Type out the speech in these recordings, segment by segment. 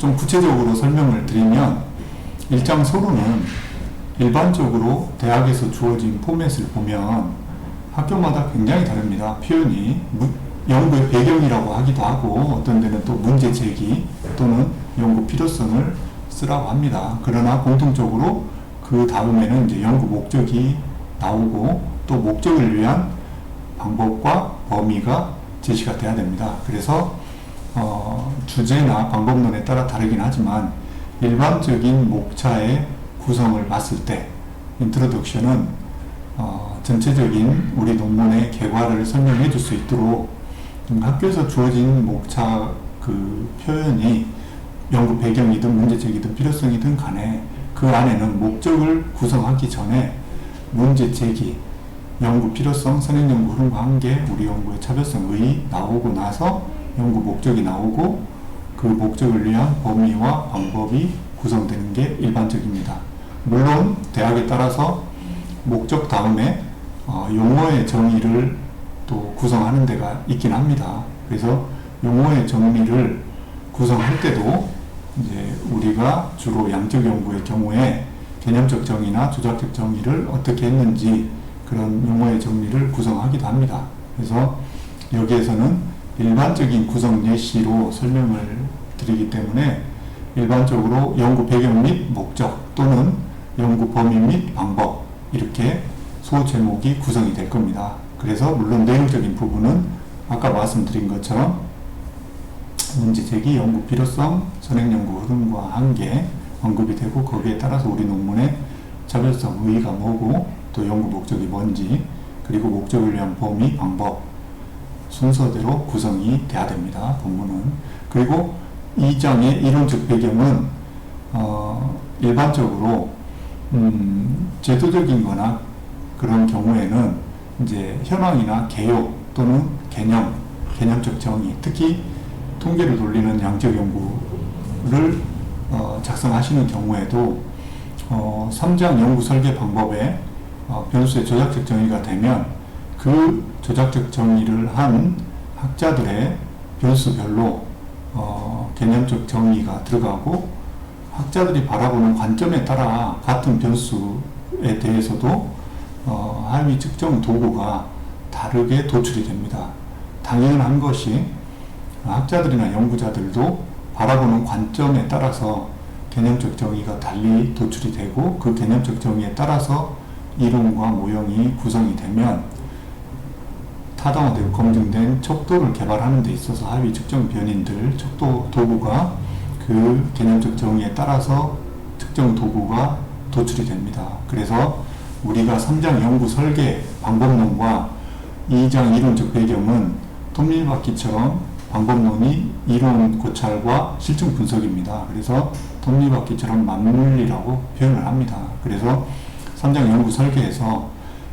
좀 구체적으로 설명을 드리면 일장 서론은 일반적으로 대학에서 주어진 포맷을 보면 학교마다 굉장히 다릅니다. 표현이 연구의 배경이라고 하기도 하고 어떤 데는 또 문제 제기 또는 연구 필요성을 쓰라고 합니다. 그러나 공통적으로 그 다음에는 이제 연구 목적이 나오고 또 목적을 위한 방법과 범위가 제시가 돼야 됩니다. 그래서 주제나 방법론에 따라 다르긴 하지만 일반적인 목차의 구성을 봤을 때 인트로덕션은 전체적인 우리 논문의 결과를 설명해 줄 수 있도록 학교에서 주어진 목차 그 표현이 연구 배경이든 문제제기든 필요성이든 간에 그 안에는 목적을 구성하기 전에 문제 제기, 연구 필요성, 선행연구 흐름과 한계, 우리 연구의 차별성의 나오고 나서 연구 목적이 나오고 그 목적을 위한 범위와 방법이 구성되는 게 일반적입니다. 물론 대학에 따라서 목적 다음에 용어의 정의를 또 구성하는 데가 있긴 합니다. 그래서 용어의 정의를 구성할 때도 이제 우리가 주로 양적 연구의 경우에 개념적 정의나 조작적 정의를 어떻게 했는지 그런 용어의 정리를 구성하기도 합니다. 그래서 여기에서는 일반적인 구성 예시로 설명을 드리기 때문에 일반적으로 연구 배경 및 목적 또는 연구 범위 및 방법 이렇게 소제목이 구성이 될 겁니다. 그래서 물론 내용적인 부분은 아까 말씀드린 것처럼 문제제기, 연구 필요성, 선행연구 흐름과 한계 언급이 되고 거기에 따라서 우리 논문의 차별성, 의의가 뭐고 또 연구 목적이 뭔지 그리고 목적을 위한 범위, 방법 순서대로 구성이 돼야 됩니다. 본문은. 그리고 2장의 이론적 배경은 일반적으로 제도적인 거나 그런 경우에는 이제 현황이나 개요 또는 개념적 정의, 특히 통계를 돌리는 양적 연구를 작성하시는 경우에도 3장 연구 설계 방법에 변수의 조작적 정의가 되면 그 조작적 정의를 한 학자들의 변수별로 개념적 정의가 들어가고 학자들이 바라보는 관점에 따라 같은 변수에 대해서도 하위 측정 도구가 다르게 도출이 됩니다. 당연한 것이 학자들이나 연구자들도 바라보는 관점에 따라서 개념적 정의가 달리 도출이 되고 그 개념적 정의에 따라서 이론과 모형이 구성이 되면 타당화되고 검증된 척도를 개발하는 데 있어서 하위 측정 변인들, 척도 도구가 그 개념적 정의에 따라서 특정 도구가 도출이 됩니다. 그래서 우리가 3장 연구 설계 방법론과 2장 이론적 배경은 톱니바퀴처럼 방법론이 이론 고찰과 실증 분석입니다. 그래서 톱니바퀴처럼 맞물리라고 표현을 합니다. 그래서 3장 연구 설계에서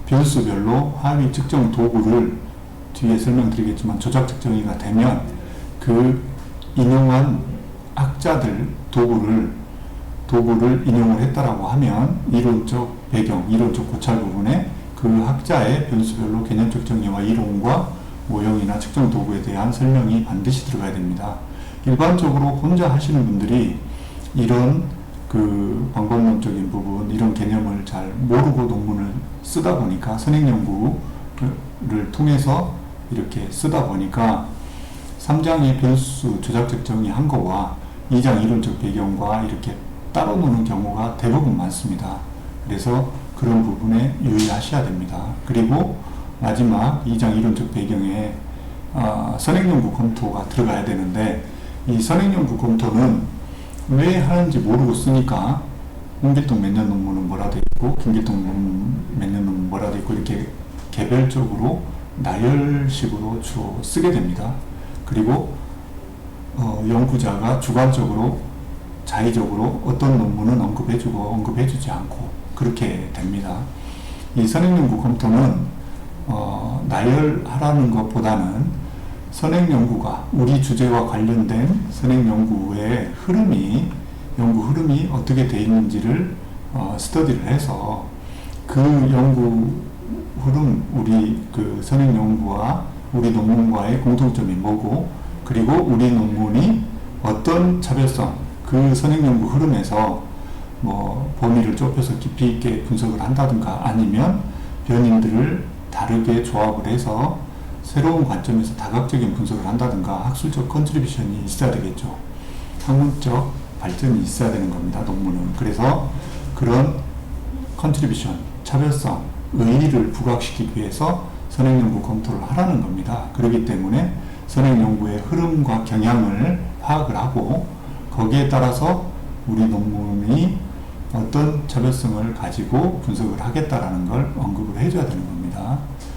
변수별로 하위 측정 도구를 뒤에 설명드리겠지만 조작적 정의가 되면 그 인용한 학자들 도구를 인용을 했다라고 하면 이론적 배경, 이론적 고찰 부분에 그 학자의 변수별로 개념적 정의와 이론과 모형이나 측정 도구에 대한 설명이 반드시 들어가야 됩니다. 일반적으로 혼자 하시는 분들이 이런 그 방법론적인 부분, 이런 개념을 잘 모르고 논문을 쓰다 보니까 선행연구를 통해서 이렇게 쓰다 보니까 3장의 변수 조작적 정의 한 거와 2장 이론적 배경과 이렇게 따로 노는 경우가 대부분 많습니다. 그래서 그런 부분에 유의하셔야 됩니다. 그리고 마지막 2장 이론적 배경에 선행연구 검토가 들어가야 되는데 이 선행연구 검토는 왜 하는지 모르고 쓰니까 홍길동 몇 년 논문은 뭐라 돼 있고 김길동 몇 년 논문 뭐라 돼 있고 이렇게 개별적으로 나열식으로 주로 쓰게 됩니다. 그리고 연구자가 주관적으로 자의적으로 어떤 논문은 언급해주고 언급해주지 않고 그렇게 됩니다. 이 선행연구 검토는 나열하라는 것보다는 선행연구가 우리 주제와 관련된 선행연구의 연구 흐름이 어떻게 되어 있는지를 스터디를 해서 그 연구 흐름, 우리 그 선행연구와 우리 논문과의 공통점이 뭐고 그리고 우리 논문이 어떤 차별성, 그 선행연구 흐름에서 뭐 범위를 좁혀서 깊이 있게 분석을 한다든가 아니면 변인들을 다르게 조합을 해서 새로운 관점에서 다각적인 분석을 한다든가 학술적 컨트리뷰션이 있어야 되겠죠. 학문적 발전이 있어야 되는 겁니다. 논문은. 그래서 그런 컨트리뷰션, 차별성, 의의를 부각시키기 위해서 선행연구 검토를 하라는 겁니다. 그렇기 때문에 선행연구의 흐름과 경향을 파악을 하고 거기에 따라서 우리 논문이 어떤 차별성을 가지고 분석을 하겠다라는 걸 언급을 해줘야 되는 겁니다.